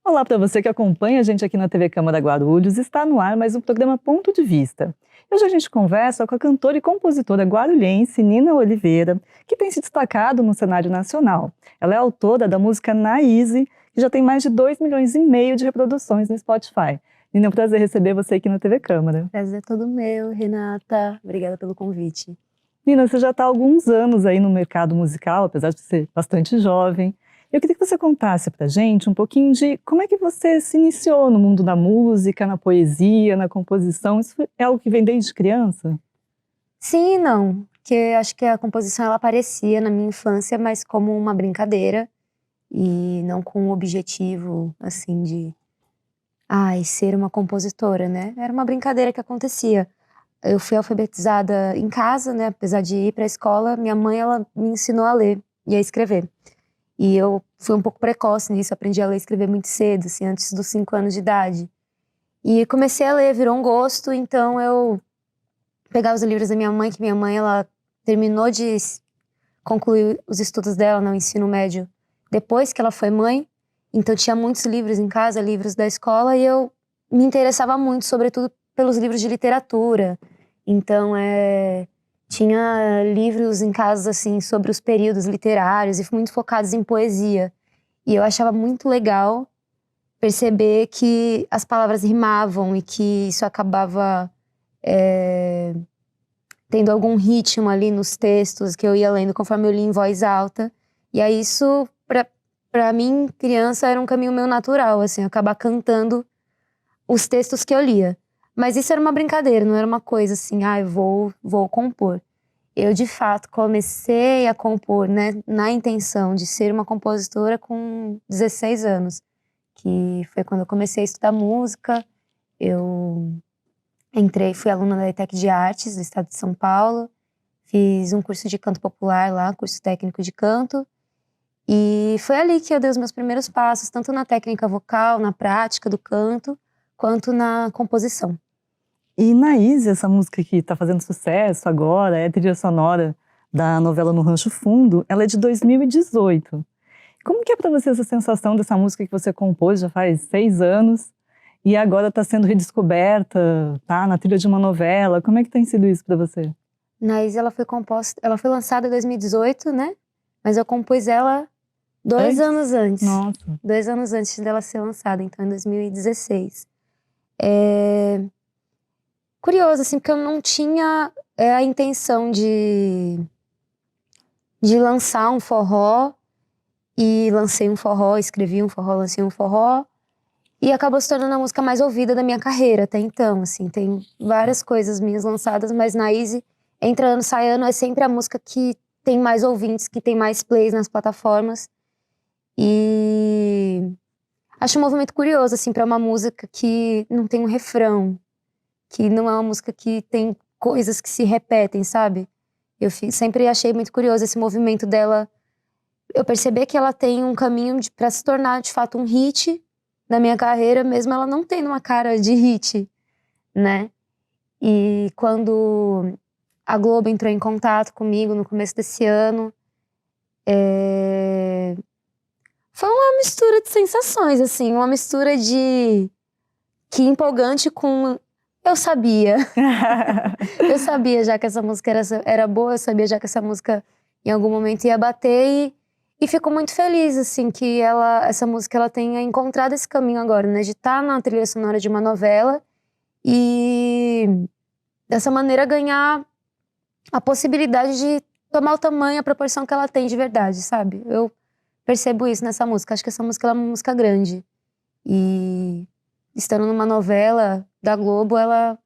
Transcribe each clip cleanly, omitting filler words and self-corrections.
Olá para você que acompanha a gente aqui na TV Câmara Guarulhos. Está no ar mais um programa Ponto de Vista. Hoje a gente conversa com a cantora e compositora guarulhense Nina Oliveira, que tem se destacado no cenário nacional. Ela é autora da música Na Easy, que já tem mais de 2,5 milhões de reproduções no Spotify. Nina, é um prazer receber você aqui na TV Câmara. Prazer é todo meu, Renata. Obrigada pelo convite. Nina, você já está há alguns anos aí no mercado musical, apesar de ser bastante jovem. Eu queria que você contasse pra gente um pouquinho de como é que você se iniciou no mundo da música, na poesia, na composição. Isso é algo que vem desde criança? Sim e não, porque acho que a composição ela aparecia na minha infância, mas como uma brincadeira e não com o objetivo, assim, de ser uma compositora, né? Era uma brincadeira que acontecia. Eu fui alfabetizada em casa, né? Apesar de ir para a escola, minha mãe ela me ensinou a ler e a escrever. E eu fui um pouco precoce nisso, aprendi a ler e escrever muito cedo, assim, antes dos 5 anos de idade. E comecei a ler, virou um gosto, então eu pegava os livros da minha mãe, que minha mãe, ela terminou de concluir os estudos dela no ensino médio depois que ela foi mãe, então tinha muitos livros em casa, livros da escola, e eu me interessava muito, sobretudo pelos livros de literatura. Então, tinha livros em casa, assim, sobre os períodos literários e muito focados em poesia. E eu achava muito legal perceber que as palavras rimavam e que isso acabava tendo algum ritmo ali nos textos que eu ia lendo conforme eu li em voz alta. E aí isso, pra mim, criança, era um caminho meio natural, assim, acabar cantando os textos que eu lia. Mas isso era uma brincadeira, não era uma coisa assim, eu vou compor. Eu, de fato, comecei a compor, né, na intenção de ser uma compositora com 16 anos, que foi quando eu comecei a estudar música. Eu fui aluna da ETEC de Artes do estado de São Paulo, fiz um curso de canto popular lá, curso técnico de canto, e foi ali que eu dei os meus primeiros passos, tanto na técnica vocal, na prática do canto, quanto na composição. E Na Easy, essa música que está fazendo sucesso agora, é trilha sonora da novela No Rancho Fundo, ela é de 2018. Como que é para você essa sensação dessa música que você compôs já faz 6 anos e agora está sendo redescoberta, tá na trilha de uma novela? Como é que tem sido isso para você? Na Easy ela foi lançada em 2018, né? Mas eu compus ela 2 anos antes. Nossa. 2 anos antes dela ser lançada, então em 2016. Curioso, assim, porque eu não tinha a intenção de lançar um forró, e lancei um forró, escrevi um forró, lancei um forró, e acabou se tornando a música mais ouvida da minha carreira até então, assim, tem várias coisas minhas lançadas, mas Na Easy, entra ano, sai ano, é sempre a música que tem mais ouvintes, que tem mais plays nas plataformas, e acho um movimento curioso, assim, pra uma música que não tem um refrão, que não é uma música que tem coisas que se repetem, sabe? Eu sempre achei muito curioso esse movimento dela. Eu percebi que ela tem um caminho pra se tornar, de fato, um hit na minha carreira, mesmo ela não tendo uma cara de hit, né? E quando a Globo entrou em contato comigo no começo desse ano, foi uma mistura de sensações, assim, uma mistura de que empolgante com... Eu sabia. Eu sabia já que essa música era boa, eu sabia já que essa música em algum momento ia bater, e fico muito feliz, assim, que essa música ela tenha encontrado esse caminho agora, né? De estar na trilha sonora de uma novela e dessa maneira ganhar a possibilidade de tomar o tamanho, a proporção que ela tem de verdade, sabe? Eu percebo isso nessa música. Acho que essa música ela é uma música grande. E estando numa novela da Globo, ela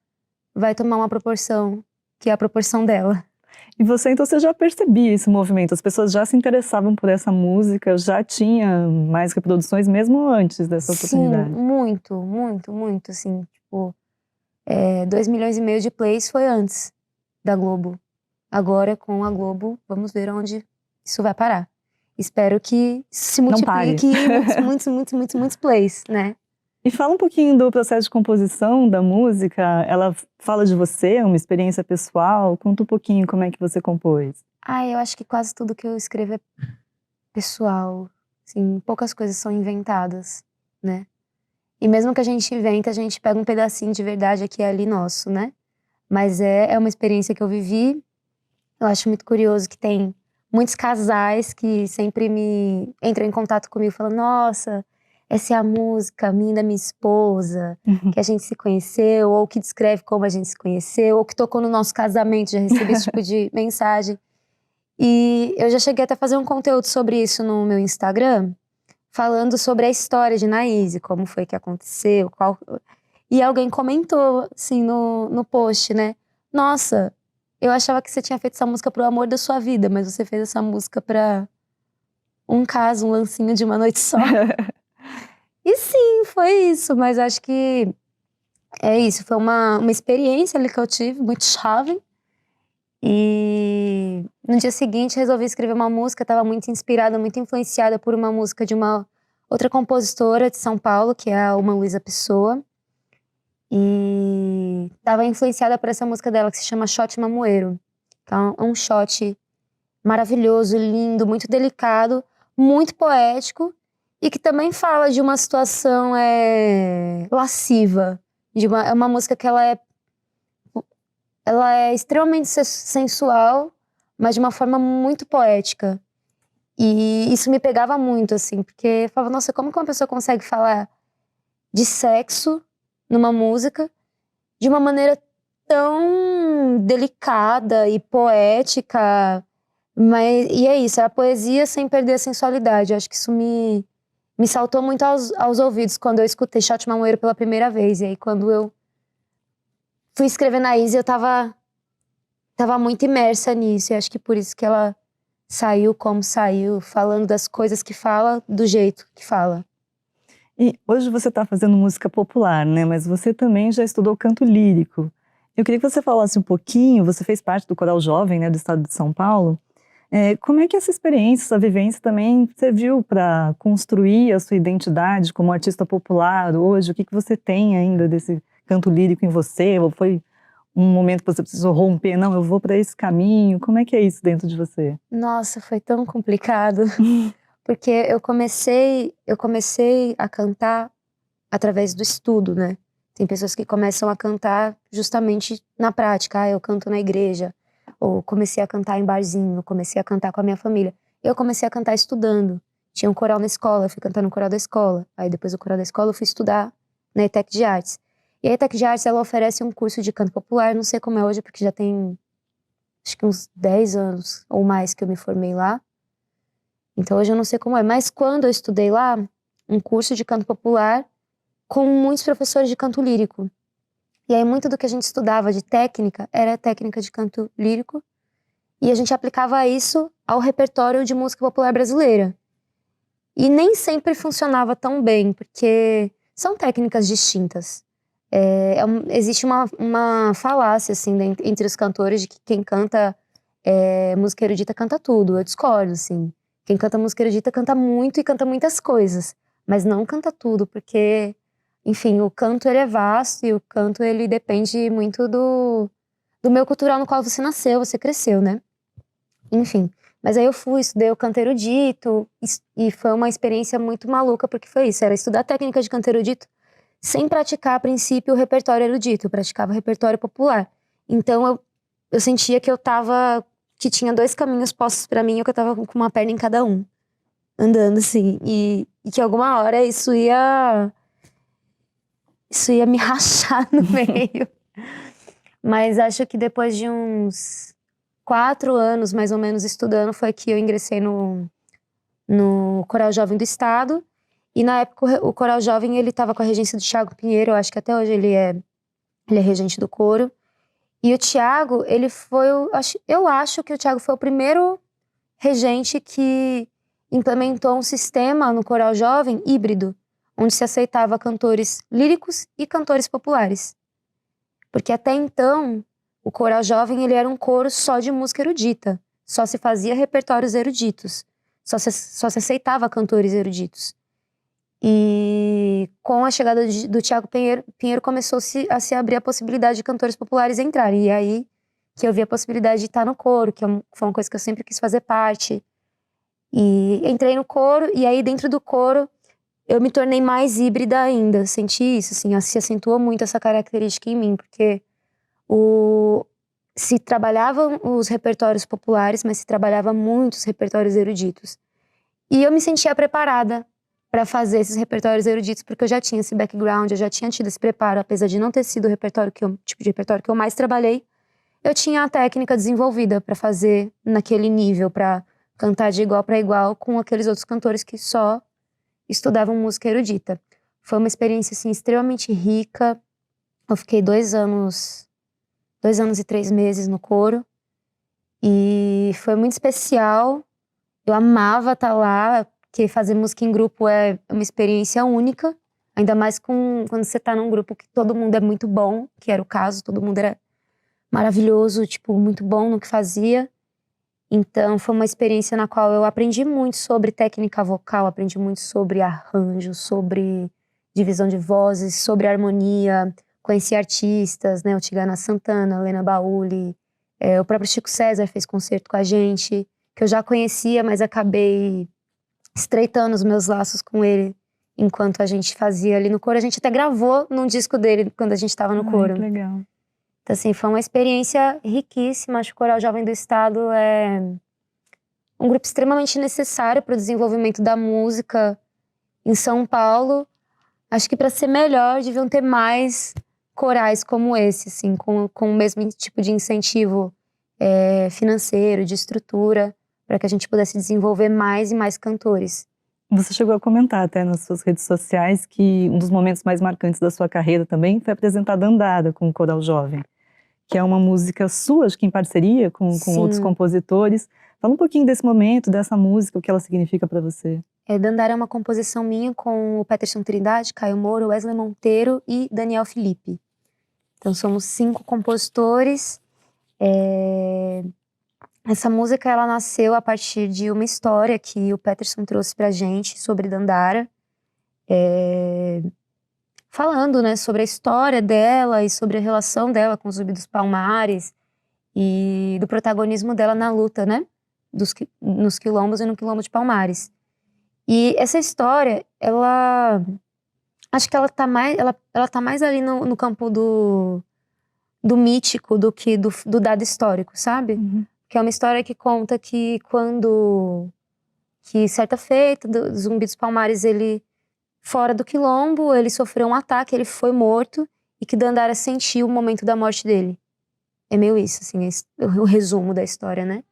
vai tomar uma proporção, que é a proporção dela. E você, então, você já percebia esse movimento? As pessoas já se interessavam por essa música, já tinha mais reproduções mesmo antes dessa oportunidade? Sim, muito, muito, muito, assim, tipo, 2,5 milhões de plays foi antes da Globo. Agora, com a Globo, vamos ver onde isso vai parar. Espero que se multiplique muitos plays, né? E fala um pouquinho do processo de composição da música. Ela fala de você, uma experiência pessoal? Conta um pouquinho como é que você compôs. Eu acho que quase tudo que eu escrevo é pessoal. Assim, poucas coisas são inventadas. né? E mesmo que a gente inventa, a gente pega um pedacinho de verdade aqui e ali nosso, né? Mas é uma experiência que eu vivi. Eu acho muito curioso que tem muitos casais que sempre me entram em contato comigo, falando: nossa, essa é a música minha e da minha esposa, que a gente se conheceu, ou que descreve como a gente se conheceu, ou que tocou no nosso casamento. Já recebi esse tipo de mensagem. E eu já cheguei até a fazer um conteúdo sobre isso no meu Instagram, falando sobre a história de Naíse, como foi que aconteceu, qual... E alguém comentou, assim, no post, né? Nossa, eu achava que você tinha feito essa música pro amor da sua vida, mas você fez essa música pra um caso, um lancinho de uma noite só. E sim, foi isso, mas acho que é isso. Foi uma experiência ali que eu tive, muito chave. E no dia seguinte resolvi escrever uma música, estava muito inspirada, muito influenciada por uma música de uma outra compositora de São Paulo, que é a Uma Luísa Pessoa. E estava influenciada por essa música dela, que se chama Shot Mamoeiro. Então, é um shot maravilhoso, lindo, muito delicado, muito poético, e que também fala de uma situação lasciva. É uma música que ela é extremamente sensual, mas de uma forma muito poética. E isso me pegava muito, assim, porque eu falava, nossa, como que uma pessoa consegue falar de sexo numa música de uma maneira tão delicada e poética, e é isso, é a poesia sem perder a sensualidade. Eu acho que isso me saltou muito aos ouvidos quando eu escutei Shot Mamoeiro pela primeira vez. E aí quando eu fui escrever Naíse, eu tava muito imersa nisso, e acho que por isso que ela saiu como saiu, falando das coisas que fala, do jeito que fala. E hoje você está fazendo música popular, né? Mas você também já estudou canto lírico. Eu queria que você falasse um pouquinho, você fez parte do Coral Jovem, né, do estado de São Paulo. Como é que essa experiência, essa vivência também serviu para construir a sua identidade como artista popular hoje? O que você tem ainda desse canto lírico em você? Ou foi um momento que você precisou romper? Não, eu vou para esse caminho. Como é que é isso dentro de você? Nossa, foi tão complicado. Porque eu comecei a cantar através do estudo, né? Tem pessoas que começam a cantar justamente na prática. Ah, eu canto na igreja. Ou comecei a cantar em barzinho, comecei a cantar com a minha família. Eu comecei a cantar estudando. Tinha um coral na escola, eu fui cantar no coral da escola. Aí depois do coral da escola eu fui estudar na ETEC de Artes. E a ETEC de Artes, ela oferece um curso de canto popular, não sei como é hoje, porque já tem acho que uns 10 anos ou mais que eu me formei lá. Então hoje eu não sei como é, mas quando eu estudei lá, um curso de canto popular com muitos professores de canto lírico. E aí muito do que a gente estudava de técnica era técnica de canto lírico, e a gente aplicava isso ao repertório de música popular brasileira. E nem sempre funcionava tão bem, porque são técnicas distintas. Existe uma falácia assim, entre os cantores de que quem canta música erudita canta tudo. Eu discordo, assim. Quem canta música erudita canta muito e canta muitas coisas, mas não canta tudo, porque, enfim, o canto ele é vasto e o canto ele depende muito do meio cultural no qual você nasceu, você cresceu, né? Enfim, mas aí eu estudei o canto erudito e foi uma experiência muito maluca, porque foi isso, era estudar técnica de canto erudito sem praticar, a princípio, o repertório erudito, eu praticava o repertório popular. Então eu sentia que tinha dois caminhos postos pra mim, e que eu tava com uma perna em cada um, andando assim, e que alguma hora isso ia me rachar no meio. Mas acho que depois de uns 4 anos, mais ou menos, estudando, foi que eu ingressei no Coral Jovem do Estado. E na época o Coral Jovem, ele tava com a regência do Thiago Pinheiro, eu acho que até hoje ele é regente do coro. E o Thiago, ele foi, eu acho que o Thiago foi o primeiro regente que implementou um sistema no Coral Jovem híbrido, onde se aceitava cantores líricos e cantores populares. Porque até então, o Coral Jovem ele era um coro só de música erudita. Só se fazia repertórios eruditos. Só se aceitava cantores eruditos. E com a chegada do Thiago Pinheiro começou a se abrir a possibilidade de cantores populares entrarem. E aí que eu vi a possibilidade de estar no coro, que foi uma coisa que eu sempre quis fazer parte. E entrei no coro, e aí dentro do coro eu me tornei mais híbrida ainda. Senti isso, assim, se acentuou muito essa característica em mim, porque se trabalhavam os repertórios populares, mas se trabalhava muito os repertórios eruditos. E eu me sentia preparada para fazer esses repertórios eruditos, porque eu já tinha esse background, eu já tinha tido esse preparo, apesar de não ter sido o tipo de repertório que eu mais trabalhei, eu tinha a técnica desenvolvida para fazer naquele nível, para cantar de igual para igual com aqueles outros cantores que só estudavam música erudita. Foi uma experiência, assim, extremamente rica. Eu fiquei 2 anos e 3 meses no coro. E foi muito especial. Eu amava estar lá, porque fazer música em grupo é uma experiência única. Ainda mais quando você está num grupo que todo mundo é muito bom, que era o caso. Todo mundo era maravilhoso, tipo, muito bom no que fazia. Então, foi uma experiência na qual eu aprendi muito sobre técnica vocal, aprendi muito sobre arranjo, sobre divisão de vozes, sobre harmonia. Conheci artistas, né? O Tigana Santana, Lena Bauli, o próprio Chico César fez concerto com a gente, que eu já conhecia, mas acabei estreitando os meus laços com ele enquanto a gente fazia ali no coro. A gente até gravou num disco dele quando a gente estava no coro. Que legal. Então, assim, foi uma experiência riquíssima. Acho que o Coral Jovem do Estado é um grupo extremamente necessário para o desenvolvimento da música em São Paulo. Acho que para ser melhor, deviam ter mais corais como esse, assim, com o mesmo tipo de incentivo financeiro, de estrutura, para que a gente pudesse desenvolver mais e mais cantores. Você chegou a comentar até nas suas redes sociais que um dos momentos mais marcantes da sua carreira também foi apresentar Dandara com o Coral Jovem, que é uma música sua, acho que em parceria com outros compositores. Fala um pouquinho desse momento, dessa música, o que ela significa para você. Dandara é uma composição minha com o Peterson Trindade, Caio Moro, Wesley Monteiro e Daniel Felipe. Então somos 5 compositores. Essa música ela nasceu a partir de uma história que o Peterson trouxe pra gente sobre Dandara. Falando, né, sobre a história dela e sobre a relação dela com o Zumbi dos Palmares e do protagonismo dela na luta, né, nos quilombos e no quilombo de Palmares. E essa história, acho que ela tá mais ali no campo do mítico do que do dado histórico, sabe? Uhum. Que é uma história que conta que certa feita, do Zumbi dos Palmares, ele, fora do quilombo, ele sofreu um ataque, ele foi morto, e que Dandara sentiu o momento da morte dele. É meio isso, assim, o resumo da história, né?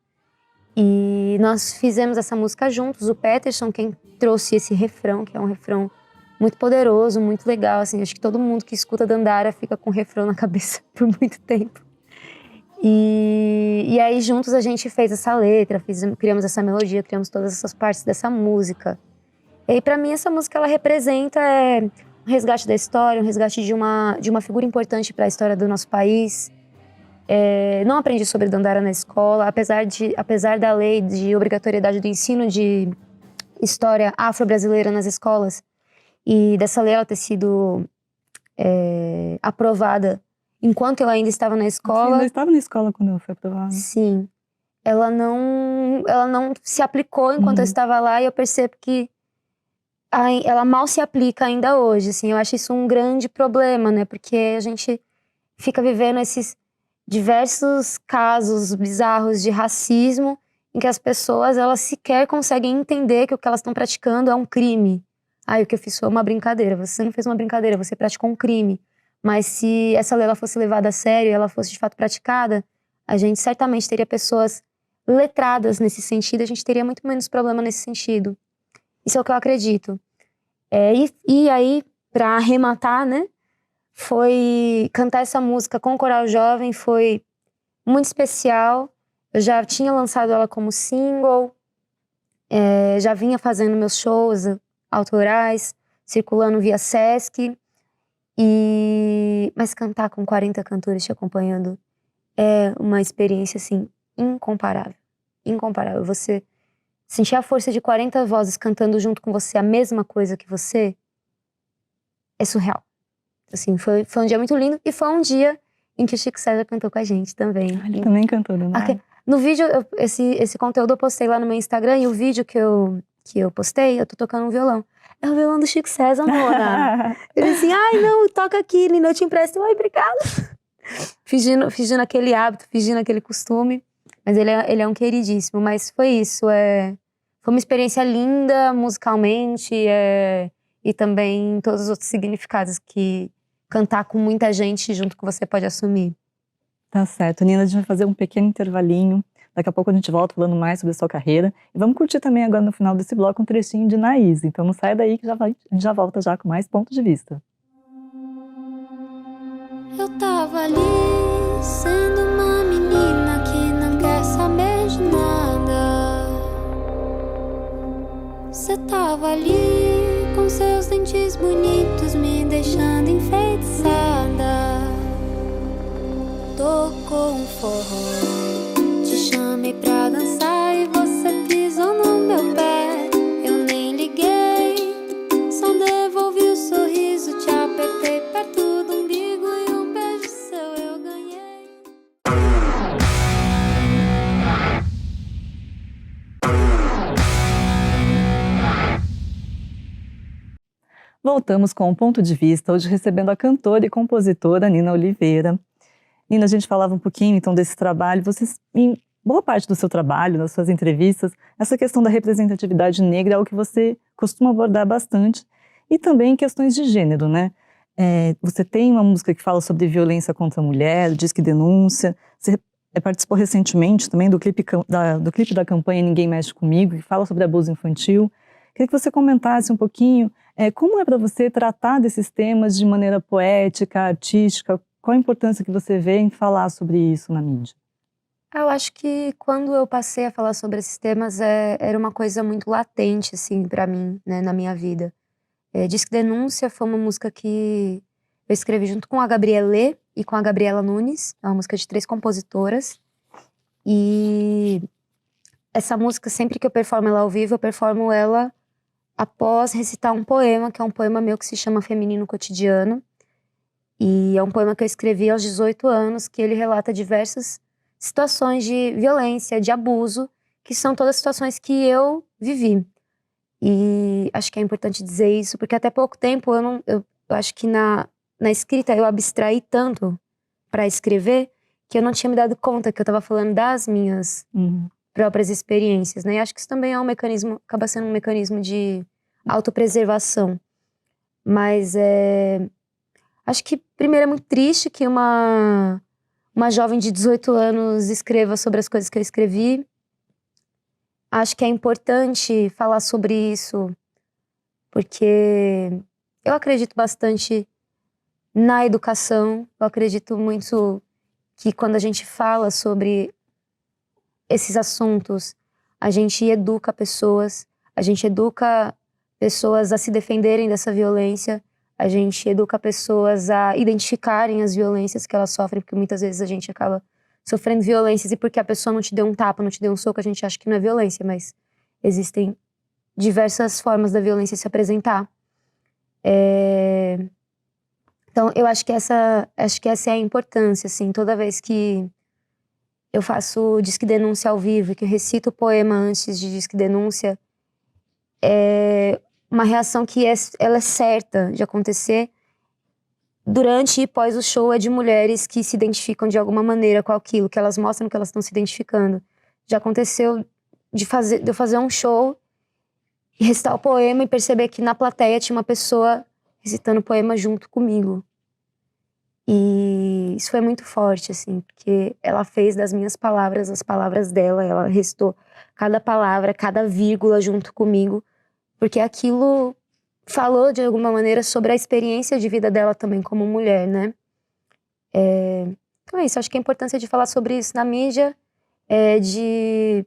E nós fizemos essa música juntos, o Peterson, quem trouxe esse refrão, que é um refrão muito poderoso, muito legal, assim, acho que todo mundo que escuta Dandara fica com o refrão na cabeça por muito tempo. E aí juntos a gente fez essa letra, criamos essa melodia, criamos todas essas partes dessa música. E aí pra mim essa música ela representa um resgate da história, um resgate de uma figura importante para a história do nosso país. Não aprendi sobre Dandara na escola, apesar da lei de obrigatoriedade do ensino de história afro-brasileira nas escolas, e dessa lei ela ter sido aprovada enquanto eu ainda estava na escola. Você ainda estava na escola quando ela foi aprovada? Sim. Ela não se aplicou enquanto eu estava lá, e eu percebo que ela mal se aplica ainda hoje, assim. Eu acho isso um grande problema, né? Porque a gente fica vivendo esses diversos casos bizarros de racismo em que as pessoas, elas sequer conseguem entender que o que elas estão praticando é um crime. O que eu fiz foi uma brincadeira. Você não fez uma brincadeira, você praticou um crime. Mas se essa lei ela fosse levada a sério e ela fosse de fato praticada, a gente certamente teria pessoas letradas nesse sentido, a gente teria muito menos problema nesse sentido. Isso é o que eu acredito. E aí, para arrematar, né, foi cantar essa música com o Coral Jovem, foi muito especial. Eu já tinha lançado ela como single, já vinha fazendo meus shows autorais, circulando via Sesc. Mas cantar com 40 cantores te acompanhando é uma experiência, assim, incomparável. Incomparável. Você sentir a força de 40 vozes cantando junto com você a mesma coisa que você é surreal. Assim, foi um dia muito lindo, e foi um dia em que o Chico César cantou com a gente também. Ele também cantou, né? No vídeo, esse conteúdo eu postei lá no meu Instagram, e o vídeo que eu postei, eu tô tocando um violão. é o violão do Chico César, Mona. Ele assim, ai, não, toca aqui, Nina, eu te empresto. Ai, obrigada. Fingindo aquele hábito, fingindo aquele costume. Mas ele é um queridíssimo. Mas foi isso, foi uma experiência linda musicalmente e também todos os outros significados que cantar com muita gente junto que você pode assumir. Tá certo. Nina, a gente vai fazer um pequeno intervalinho. Daqui a pouco a gente volta falando mais sobre a sua carreira. E vamos curtir também agora no final desse bloco um trechinho de Naís. Então não saia daí que a gente já volta já com mais pontos de vista. Eu tava ali, sendo uma menina que não quer saber de nada. Você tava ali, com seus dentes bonitos, me deixando enfeitiçada. Tocou um forró, te chamei pra dançar e você pisou no meu pé. Eu nem liguei, só devolvi o sorriso, te apertei perto do umbigo e um beijo seu eu ganhei. Voltamos com um ponto de vista, hoje recebendo a cantora e compositora Nina Oliveira. Nina, a gente falava um pouquinho então desse trabalho, vocês, em boa parte do seu trabalho, nas suas entrevistas, essa questão da representatividade negra é algo que você costuma abordar bastante, e também questões de gênero, né? Você tem uma música que fala sobre violência contra a mulher, Disque Denúncia, você participou recentemente também do clipe da campanha Ninguém Mexe Comigo, que fala sobre abuso infantil. Queria que você comentasse um pouquinho como é para você tratar desses temas de maneira poética, artística. Qual a importância que você vê em falar sobre isso na mídia? Eu acho que quando eu passei a falar sobre esses temas, era uma coisa muito latente, assim, pra mim, né, na minha vida. Disque Denúncia foi uma música que eu escrevi junto com a Gabrielê e com a Gabriela Nunes. É uma música de 3 compositoras. E essa música, sempre que eu performo ela ao vivo, eu performo ela após recitar um poema, que é um poema meu que se chama Feminino Cotidiano. E é um poema que eu escrevi aos 18 anos, que ele relata diversas situações de violência, de abuso, que são todas situações que eu vivi. E acho que é importante dizer isso, porque até pouco tempo eu acho que na escrita eu abstraí tanto para escrever que eu não tinha me dado conta que eu estava falando das minhas próprias experiências, né? E acho que isso também é um mecanismo, acaba sendo um mecanismo de autopreservação. Mas acho que, primeiro, é muito triste que uma jovem de 18 anos escreva sobre as coisas que eu escrevi. Acho que é importante falar sobre isso, porque eu acredito bastante na educação. Eu acredito muito que quando a gente fala sobre esses assuntos, a gente educa pessoas a se defenderem dessa violência. A gente educa pessoas a identificarem as violências que elas sofrem, porque muitas vezes a gente acaba sofrendo violências e porque a pessoa não te deu um tapa, não te deu um soco, a gente acha que não é violência, mas existem diversas formas da violência se apresentar. Então, eu acho que essa é a importância, assim, toda vez que eu faço Disque Denúncia ao vivo, que eu recito o poema antes de Disque Denúncia, uma reação que ela é certa de acontecer durante e pós o show é de mulheres que se identificam de alguma maneira com aquilo, que elas mostram que elas estão se identificando. Já aconteceu de eu fazer um show e recitar o poema e perceber que na plateia tinha uma pessoa recitando o poema junto comigo. E isso foi muito forte, assim, porque ela fez das minhas palavras as palavras dela, ela recitou cada palavra, cada vírgula junto comigo, porque aquilo falou de alguma maneira sobre a experiência de vida dela também como mulher, né? Então é isso, acho que a importância de falar sobre isso na mídia é de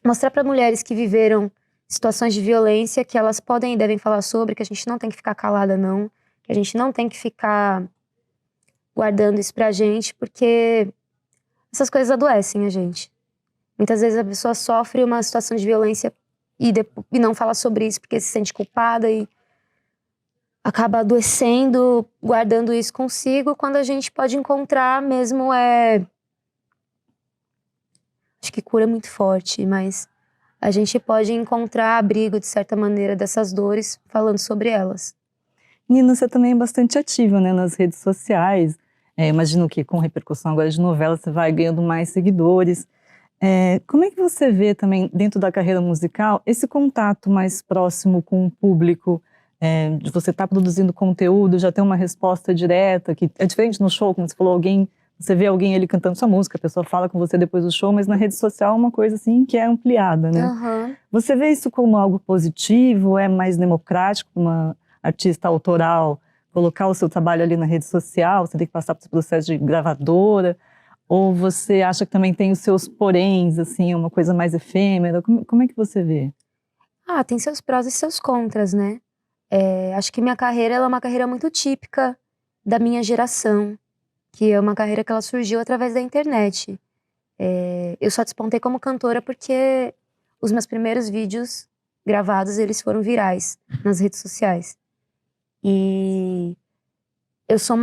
mostrar para mulheres que viveram situações de violência que elas podem e devem falar sobre, que a gente não tem que ficar calada não, que a gente não tem que ficar guardando isso pra gente, porque essas coisas adoecem a gente. Muitas vezes a pessoa sofre uma situação de violência e não fala sobre isso porque se sente culpada e acaba adoecendo, guardando isso consigo, quando a gente pode encontrar mesmo acho que cura é muito forte, mas a gente pode encontrar abrigo, de certa maneira, dessas dores, falando sobre elas. Nina, você também é bastante ativa, né, nas redes sociais. Imagino que com repercussão agora de novela você vai ganhando mais seguidores. Como é que você vê também, dentro da carreira musical, esse contato mais próximo com o público? De você estar produzindo conteúdo, já ter uma resposta direta, que é diferente no show, como você falou, você vê alguém ali cantando sua música, a pessoa fala com você depois do show, mas na rede social é uma coisa assim que é ampliada, né? Uhum. Você vê isso como algo positivo? É mais democrático, uma artista autoral, colocar o seu trabalho ali na rede social, você tem que passar por esse processo de gravadora? Ou você acha que também tem os seus poréns, assim, uma coisa mais efêmera? Como é que você vê? Tem seus prós e seus contras, né? Acho que minha carreira ela é uma carreira muito típica da minha geração, que é uma carreira que ela surgiu através da internet. Eu só despontei como cantora porque os meus primeiros vídeos gravados, eles foram virais nas redes sociais. E eu sou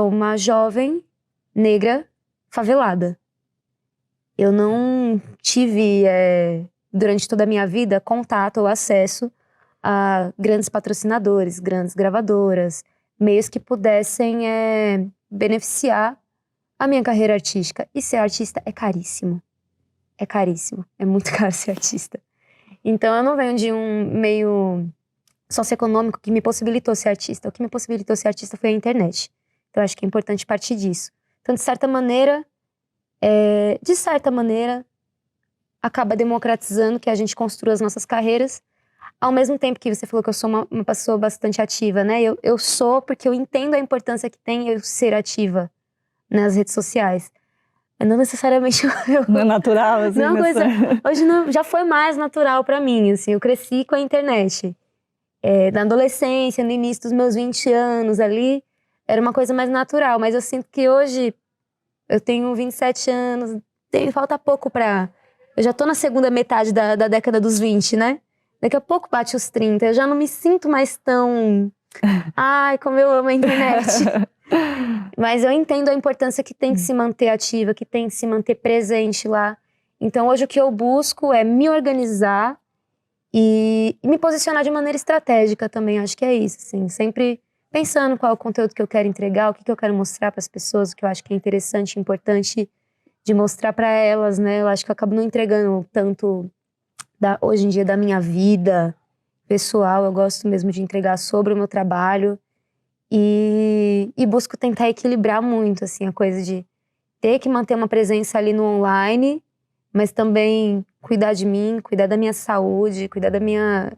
uma jovem negra favelada. Eu não tive, durante toda a minha vida, contato ou acesso a grandes patrocinadores, grandes gravadoras, meios que pudessem beneficiar a minha carreira artística. E ser artista é caríssimo. É caríssimo. É muito caro ser artista. Então eu não venho de um meio socioeconômico que me possibilitou ser artista. O que me possibilitou ser artista foi a internet. Então eu acho que é importante partir disso. Então, de certa maneira, acaba democratizando que a gente construa as nossas carreiras. Ao mesmo tempo que você falou que eu sou uma pessoa bastante ativa, né? Eu sou porque eu entendo a importância que tem eu ser ativa nas redes sociais. Não necessariamente Não é natural, assim? Não, hoje já foi mais natural pra mim, assim. Eu cresci com a internet. Na adolescência, no início dos meus 20 anos ali, era uma coisa mais natural. Mas eu sinto que hoje, eu tenho 27 anos, falta pouco pra... Eu já tô na segunda metade da década dos 20, né? Daqui a pouco bate os 30, eu já não me sinto mais tão... Ai, como eu amo a internet. Mas eu entendo a importância que tem de se manter ativa, que tem de se manter presente lá. Então hoje o que eu busco é me organizar e me posicionar de maneira estratégica também, acho que é isso, assim. Sempre pensando qual é o conteúdo que eu quero entregar, o que eu quero mostrar para as pessoas, o que eu acho que é interessante e importante de mostrar para elas, né? Eu acho que eu acabo não entregando tanto... hoje em dia da minha vida pessoal, eu gosto mesmo de entregar sobre o meu trabalho e busco tentar equilibrar muito, assim, a coisa de ter que manter uma presença ali no online, mas também cuidar de mim, cuidar da minha saúde, cuidar da minha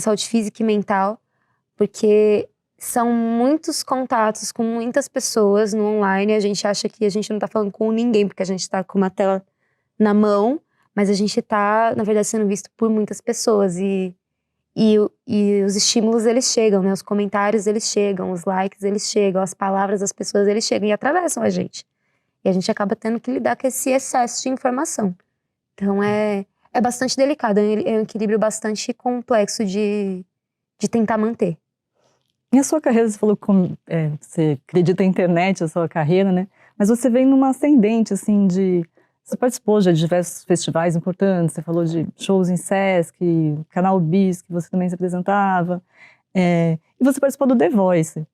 saúde física e mental, porque são muitos contatos com muitas pessoas no online, a gente acha que a gente não tá falando com ninguém, porque a gente tá com uma tela na mão, mas a gente tá, na verdade, sendo visto por muitas pessoas e os estímulos, eles chegam, né? Os comentários, eles chegam, os likes, eles chegam, as palavras das pessoas, eles chegam e atravessam a gente. E a gente acaba tendo que lidar com esse excesso de informação. Então é bastante delicado, é um equilíbrio bastante complexo de tentar manter. E a sua carreira, você falou que você acredita na internet, a sua carreira, né? Mas você vem numa ascendente, assim, Você participou já de diversos festivais importantes, você falou de shows em Sesc, Canal Bis, que você também se apresentava, e você participou do The Voice.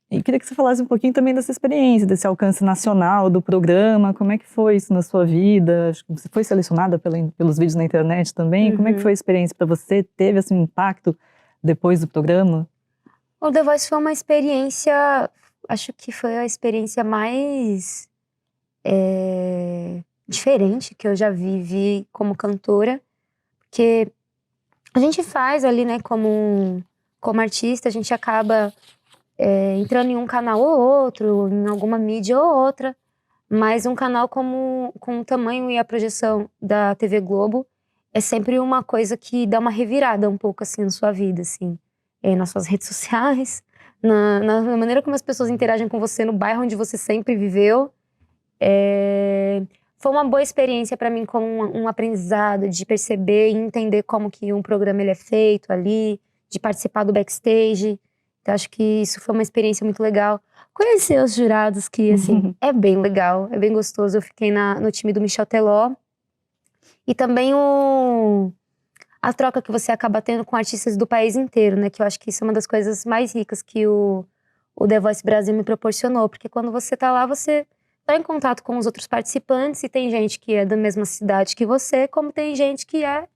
E queria que você falasse um pouquinho também dessa experiência, desse alcance nacional do programa, como é que foi isso na sua vida? Acho que você foi selecionada pelos vídeos na internet também, Como é que foi a experiência para você? Teve assim, um impacto depois do programa? O The Voice foi uma experiência, acho que foi a experiência mais diferente que eu já vivi como cantora, porque a gente faz ali, né, como artista, a gente acaba entrando em um canal ou outro, em alguma mídia ou outra, mas um canal com o tamanho e a projeção da TV Globo é sempre uma coisa que dá uma revirada um pouco assim na sua vida, assim, nas suas redes sociais, na maneira como as pessoas interagem com você no bairro onde você sempre viveu. Foi uma boa experiência para mim, como um aprendizado de perceber e entender como que um programa ele é feito ali, de participar do backstage. Então acho que isso foi uma experiência muito legal. Conhecer os jurados, que assim, é bem legal, é bem gostoso. Eu fiquei no time do Michel Teló E também a troca que você acaba tendo com artistas do país inteiro, né? Que eu acho que isso é uma das coisas mais ricas que o The Voice Brasil me proporcionou. Porque quando você tá lá, você tá em contato com os outros participantes e tem gente que é da mesma cidade que você, como tem gente que é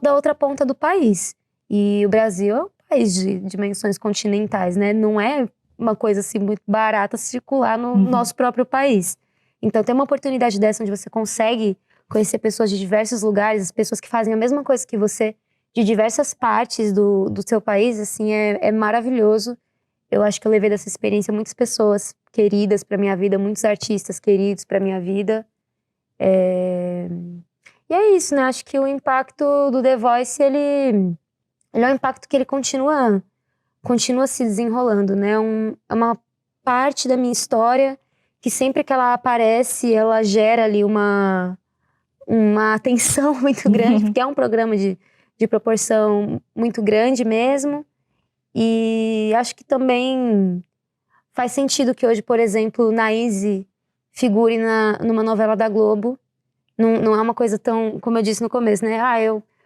da outra ponta do país. E o Brasil é um país de dimensões continentais, né? Não é uma coisa assim muito barata circular no nosso próprio país. Então ter uma oportunidade dessa onde você consegue conhecer pessoas de diversos lugares, as pessoas que fazem a mesma coisa que você, de diversas partes do seu país, assim, é maravilhoso. Eu acho que eu levei dessa experiência muitas pessoas queridas pra minha vida, muitos artistas queridos pra minha vida. E é isso, né? Acho que o impacto do The Voice, ele é um impacto que ele continua se desenrolando, né? É uma parte da minha história que sempre que ela aparece, ela gera ali uma atenção muito grande, porque é um programa de proporção muito grande mesmo. E acho que também faz sentido que hoje, por exemplo, Naíse figure numa novela da Globo. Não é uma coisa tão, como eu disse no começo, né?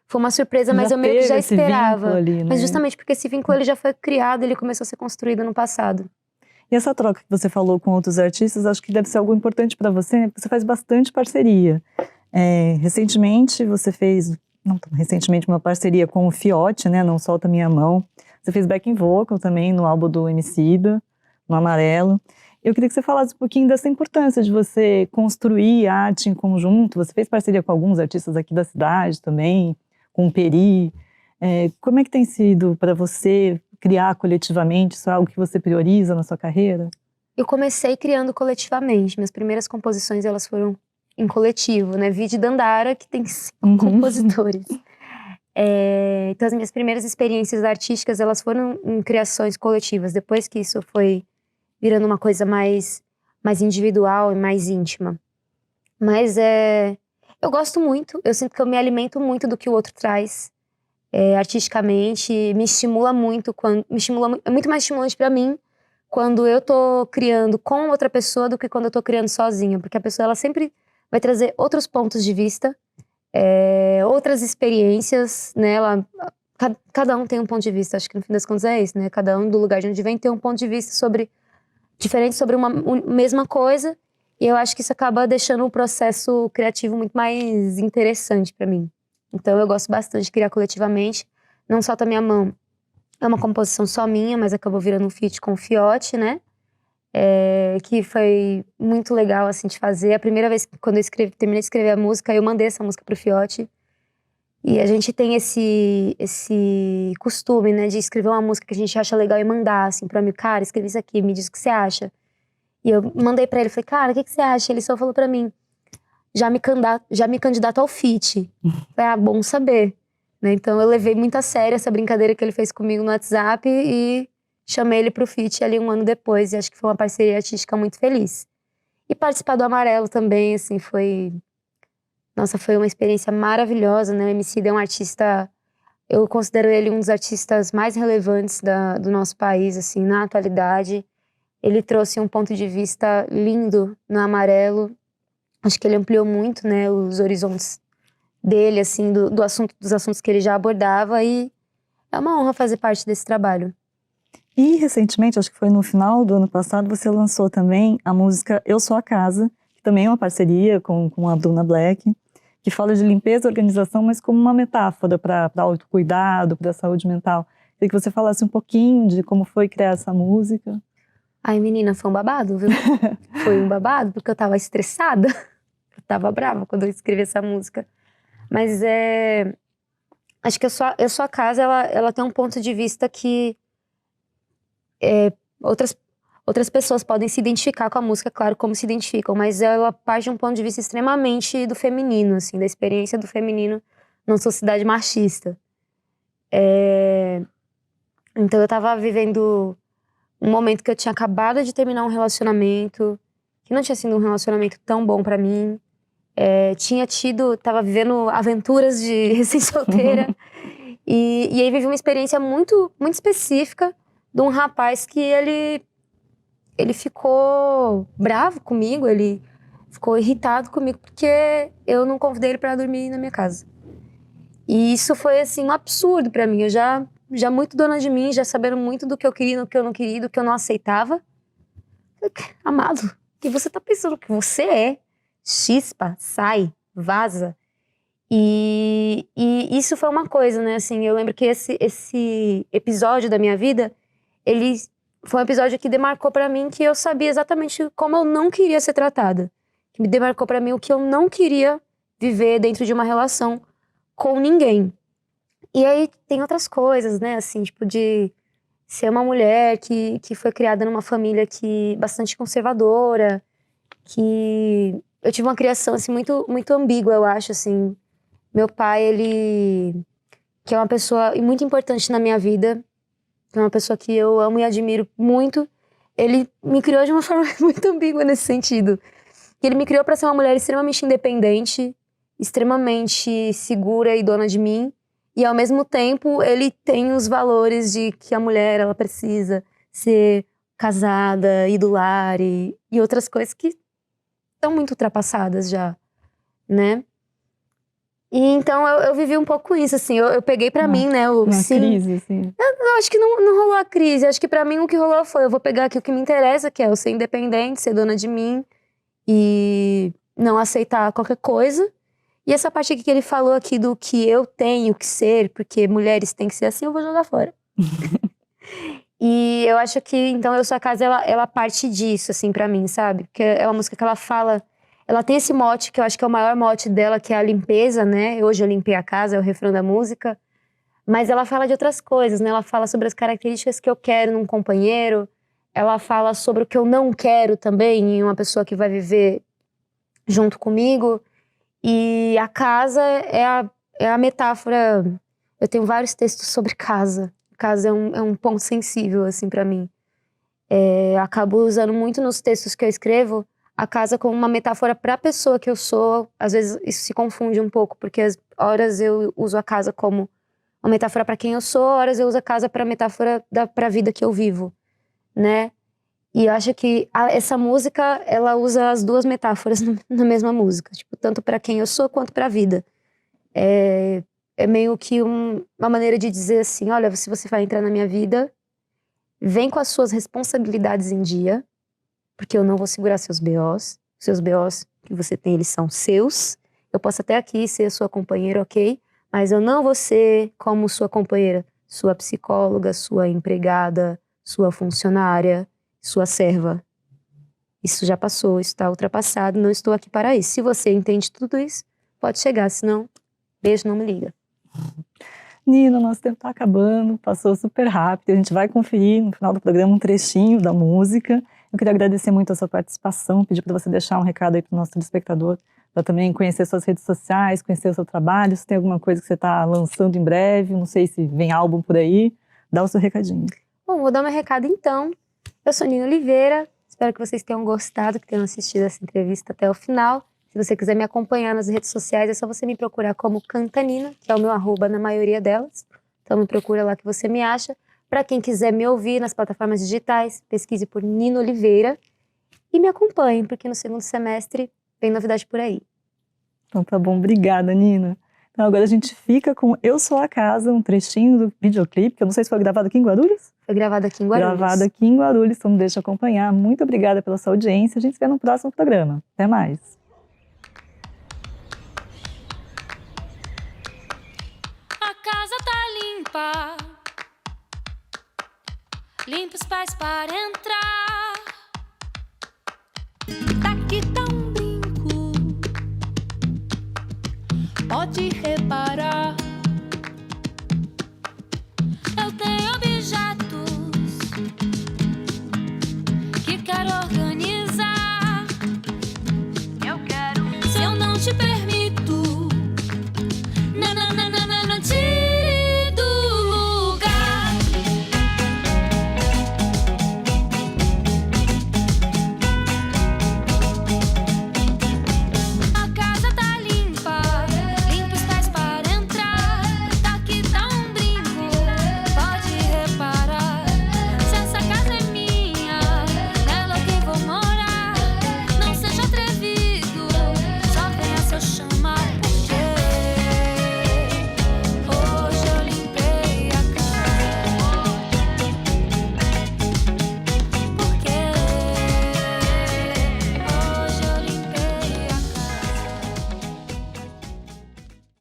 Foi uma surpresa, mas eu meio que já esperava. Ali, né? Mas justamente porque esse vínculo ele já foi criado, ele começou a ser construído no passado. E essa troca que você falou com outros artistas, acho que deve ser algo importante para você, né? Porque você faz bastante parceria. Recentemente você fez, não tão recentemente, uma parceria com o Fiote, né? Não Solta Minha Mão. Você fez backing vocal também no álbum do Emicida, no Amarelo. Eu queria que você falasse um pouquinho dessa importância de você construir arte em conjunto. Você fez parceria com alguns artistas aqui da cidade também, com o Peri. Como é que tem sido para você criar coletivamente? Isso é algo que você prioriza na sua carreira? Eu comecei criando coletivamente. Minhas primeiras composições, elas foram em coletivo, né? Vide Dandara, que tem 5 compositores. Então, as minhas primeiras experiências artísticas, elas foram em criações coletivas. Depois que isso foi virando uma coisa mais individual e mais íntima. Mas eu gosto muito, eu sinto que eu me alimento muito do que o outro traz. Artisticamente, me estimula muito, é muito mais estimulante pra mim quando eu tô criando com outra pessoa do que quando eu tô criando sozinha. Porque a pessoa, ela sempre vai trazer outros pontos de vista, outras experiências, né? Cada um tem um ponto de vista, acho que no fim das contas é isso, né? Cada um do lugar de onde vem tem um ponto de vista diferente sobre uma mesma coisa. E eu acho que isso acaba deixando o processo criativo muito mais interessante pra mim. Então eu gosto bastante de criar coletivamente. Não Solta Minha Mão é uma composição só minha, mas acabou virando um feat com o Fiote, né? Que foi muito legal, assim, de fazer. A primeira vez, quando eu terminei de escrever a música, eu mandei essa música pro Fiote. E a gente tem esse costume, né, de escrever uma música que a gente acha legal e mandar, assim, pro amigo. Cara, escrevi isso aqui, me diz o que você acha. E eu mandei pra ele, falei, cara, o que você acha? Ele só falou pra mim, já me candidato ao feat. Falei, bom saber. Né? Então eu levei muito a sério essa brincadeira que ele fez comigo no WhatsApp e chamei ele pro feat ali 1 ano depois. E acho que foi uma parceria artística muito feliz. E participar do Amarelo também, assim, foi uma experiência maravilhosa, né? O Emicida é um artista, eu considero ele um dos artistas mais relevantes do nosso país, assim, na atualidade. Ele trouxe um ponto de vista lindo no Amarelo. Acho que ele ampliou muito, né, os horizontes dele, assim, dos assuntos que ele já abordava. E é uma honra fazer parte desse trabalho. E recentemente, acho que foi no final do ano passado, você lançou também a música Eu Sou a Casa, que também é uma parceria com a Bruna Black, que fala de limpeza e organização, mas como uma metáfora para autocuidado, para a saúde mental. Queria que você falasse um pouquinho de como foi criar essa música. Ai, menina, foi um babado, viu? Foi um babado, porque eu tava estressada. Eu tava brava quando eu escrevi essa música. Mas acho que Eu Sou a Casa, ela tem um ponto de vista que outras pessoas podem se identificar com a música, claro, como se identificam, mas ela parte de um ponto de vista extremamente do feminino, assim, da experiência do feminino numa sociedade machista. Então eu tava vivendo um momento que eu tinha acabado de terminar um relacionamento, que não tinha sido um relacionamento tão bom pra mim. Tava vivendo aventuras de recém-solteira. E aí vivi uma experiência muito, muito específica de um rapaz que ele ficou bravo comigo, ele ficou irritado comigo porque eu não convidei ele pra dormir na minha casa. E isso foi, assim, um absurdo pra mim. Eu já muito dona de mim, já sabendo muito do que eu queria, do que eu não queria, do que eu não aceitava. Amado, o que você tá pensando que você é? Chispa, sai, vaza. E isso foi uma coisa, né? Assim, eu lembro que esse episódio da minha vida, ele foi um episódio que demarcou pra mim que eu sabia exatamente como eu não queria ser tratada. Que me demarcou pra mim o que eu não queria viver dentro de uma relação com ninguém. E aí tem outras coisas, né? Assim, tipo de ser uma mulher que foi criada numa família bastante conservadora, que eu tive uma criação, assim, muito, muito ambígua, eu acho, assim. Meu pai, ele... que é uma pessoa muito importante na minha vida, que é uma pessoa que eu amo e admiro muito, ele me criou de uma forma muito ambígua nesse sentido. Ele me criou pra ser uma mulher extremamente independente, extremamente segura e dona de mim, e ao mesmo tempo ele tem os valores de que a mulher, ela precisa ser casada, ir do lar e outras coisas que estão muito ultrapassadas já, né? E então eu vivi um pouco isso, assim, eu peguei pra mim, né? Uma crise, assim. Eu acho que não rolou a crise, acho que pra mim o que rolou foi, eu vou pegar aqui o que me interessa, que é eu ser independente, ser dona de mim e não aceitar qualquer coisa. E essa parte aqui que ele falou aqui do que eu tenho que ser, porque mulheres têm que ser assim, eu vou jogar fora. E eu acho que, então, Eu Sou a Casa, ela parte disso, assim, pra mim, sabe? Porque é uma música que ela fala... Ela tem esse mote, que eu acho que é o maior mote dela, que é a limpeza, né? Hoje eu limpei a casa, é o refrão da música. Mas ela fala de outras coisas, né? Ela fala sobre as características que eu quero num companheiro. Ela fala sobre o que eu não quero também em uma pessoa que vai viver junto comigo. E a casa é a metáfora... Eu tenho vários textos sobre casa. Casa é um ponto sensível, assim, pra mim. Acabo usando muito nos textos que eu escrevo a casa como uma metáfora pra pessoa que eu sou. Às vezes isso se confunde um pouco, porque às horas eu uso a casa como uma metáfora pra quem eu sou, horas eu uso a casa pra metáfora pra vida que eu vivo, né? E eu acho que essa música, ela usa as duas metáforas na mesma música. Tipo, tanto pra quem eu sou, quanto pra vida. É meio que uma maneira de dizer assim, olha, se você vai entrar na minha vida, vem com as suas responsabilidades em dia, porque eu não vou segurar seus BOs. Seus BOs que você tem, eles são seus. Eu posso até aqui ser sua companheira, ok? Mas eu não vou ser como sua companheira, sua psicóloga, sua empregada, sua funcionária, sua serva. Isso já passou, isso está ultrapassado, não estou aqui para isso. Se você entende tudo isso, pode chegar, senão, beijo, não me liga. Nina, nosso tempo está acabando, passou super rápido. A gente vai conferir no final do programa um trechinho da música. Eu queria agradecer muito a sua participação, pedir para você deixar um recado aí para o nosso telespectador, para também conhecer suas redes sociais, conhecer o seu trabalho, se tem alguma coisa que você está lançando em breve, não sei se vem álbum por aí, dá o seu recadinho. Bom, vou dar meu recado então. Eu sou Nina Oliveira, espero que vocês tenham gostado, que tenham assistido essa entrevista até o final. Se você quiser me acompanhar nas redes sociais, é só você me procurar como Cantanina, que é o meu @ na maioria delas. Então me procura lá que você me acha. Para quem quiser me ouvir nas plataformas digitais, pesquise por Nina Oliveira e me acompanhe, porque no segundo semestre vem novidade por aí. Então tá bom, obrigada, Nina. Então agora a gente fica com Eu Sou a Casa, um trechinho do videoclipe, que eu não sei se foi gravado aqui em Guarulhos. Foi gravado aqui em Guarulhos. Gravado aqui em Guarulhos, então deixa eu acompanhar. Muito obrigada pela sua audiência, a gente se vê no próximo programa. Até mais. A casa tá limpa, limpa os pés para entrar. Daqui tá um brinco, pode reparar.